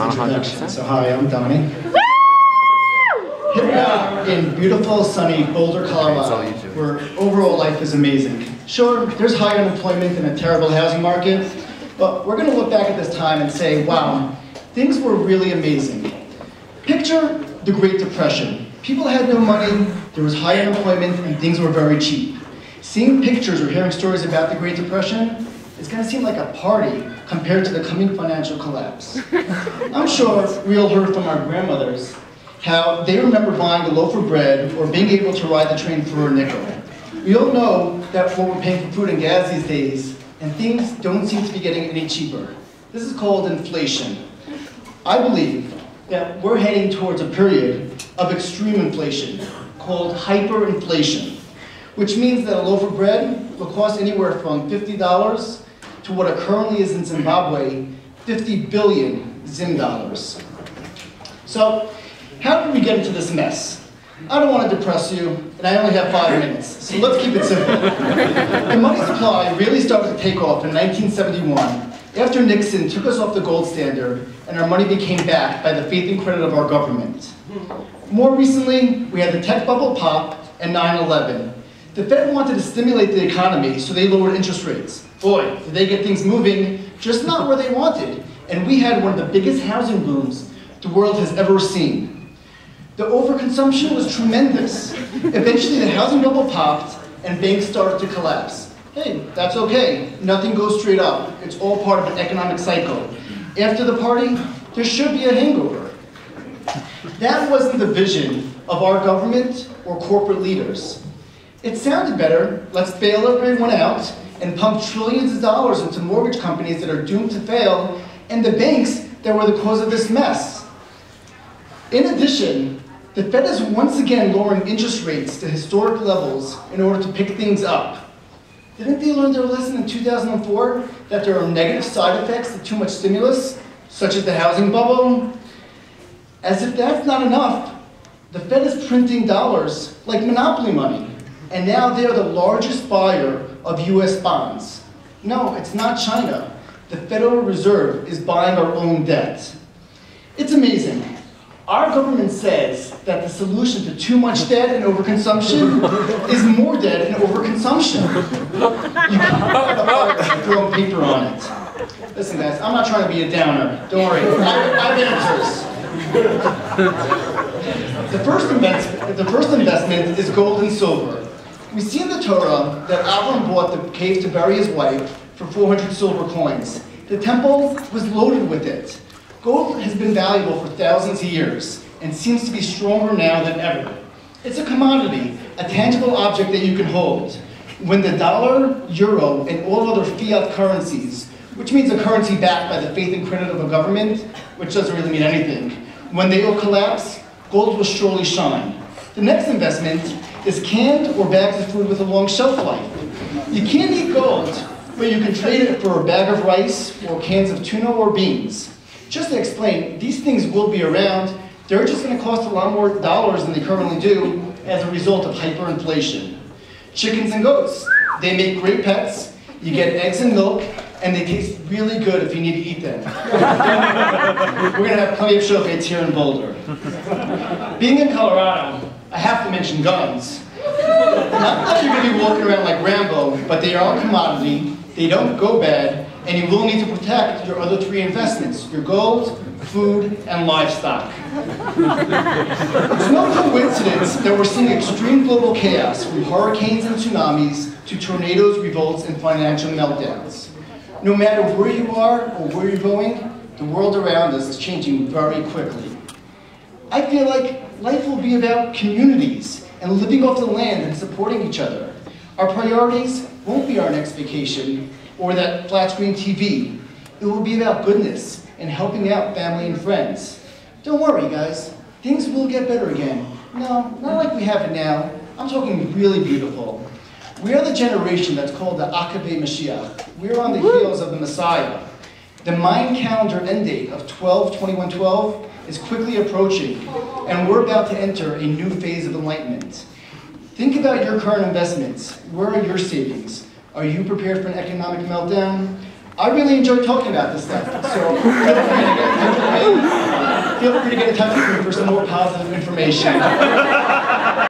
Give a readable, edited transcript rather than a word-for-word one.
introduction. So hi, I'm Donny. Here we are in beautiful, sunny Boulder, Colorado, where overall life is amazing. Sure, there's high unemployment and a terrible housing market, but we're going to look back at this time and say, wow, things were really amazing. Picture the Great Depression. People had no money, there was high unemployment, and things were very cheap. Seeing pictures or hearing stories about the Great Depression, it's going to seem like a party compared to the coming financial collapse. I'm sure we all heard from our grandmothers how they remember buying a loaf of bread or being able to ride the train for a nickel. We all know that what we're paying for food and gas these days, and things don't seem to be getting any cheaper. This is called inflation. I believe that we're heading towards a period of extreme inflation called hyperinflation, which means that a loaf of bread will cost anywhere from $50 to what it currently is in Zimbabwe, 50 billion Zim dollars. So, how did we get into this mess? I don't want to depress you, and I only have 5 minutes, so let's keep it simple. The money supply really started to take off in 1971, after Nixon took us off the gold standard, and our money became backed by the faith and credit of our government. More recently, we had the tech bubble pop and 9/11. The Fed wanted to stimulate the economy, so they lowered interest rates. Boy, did they get things moving, just not where they wanted. And we had one of the biggest housing booms the world has ever seen. The overconsumption was tremendous. Eventually, the housing bubble popped, and banks started to collapse. Hey, that's okay. Nothing goes straight up. It's all part of an economic cycle. After the party, there should be a hangover. That wasn't the vision of our government or corporate leaders. It sounded better, let's bail everyone out and pump trillions of dollars into mortgage companies that are doomed to fail and the banks that were the cause of this mess. In addition, the Fed is once again lowering interest rates to historic levels in order to pick things up. Didn't they learn their lesson in 2004 that there are negative side effects to too much stimulus, such as the housing bubble? As if that's not enough, the Fed is printing dollars like monopoly money. And now they are the largest buyer of US bonds. No, it's not China. The Federal Reserve is buying our own debt. It's amazing. Our government says that the solution to too much debt and overconsumption is more debt and overconsumption. You can't throw paper on it. Listen guys, I'm not trying to be a downer. Don't worry, I have answers. The first investment is gold and silver. We see in the Torah that Avram bought the cave to bury his wife for 400 silver coins. The temple was loaded with it. Gold has been valuable for thousands of years and seems to be stronger now than ever. It's a commodity, a tangible object that you can hold. When the dollar, euro, and all other fiat currencies, which means a currency backed by the faith and credit of a government, which doesn't really mean anything, when they all collapse, gold will surely shine. The next investment is canned or bags of food with a long shelf life. You can't eat gold, but you can trade it for a bag of rice or cans of tuna or beans. Just to explain, these things will be around. They're just going to cost a lot more dollars than they currently do as a result of hyperinflation. Chickens and goats, they make great pets. You get eggs and milk, and they taste really good if you need to eat them. We're going to have plenty of showcase here in Boulder. Being in Colorado, I have to mention guns. Not that you're going to be walking around like Rambo, but they are a commodity, they don't go bad, and you will need to protect your other 3 investments, your gold, food, and livestock. It's no coincidence that we're seeing extreme global chaos, from hurricanes and tsunamis to tornadoes, revolts, and financial meltdowns. No matter where you are or where you're going, the world around us is changing very quickly. I feel like life will be about communities and living off the land and supporting each other. Our priorities won't be our next vacation or that flat screen TV. It will be about goodness and helping out family and friends. Don't worry guys, things will get better again. No, not like we have it now. I'm talking really beautiful. We are the generation that's called the Akabei Mashiach. We're on the heels of the Messiah. The Mayan calendar end date of 12/21/12 is quickly approaching, and we're about to enter a new phase of enlightenment. Think about your current investments. Where are your savings? Are you prepared for an economic meltdown? I really enjoy talking about this stuff, so feel free to get in touch with me for some more positive information.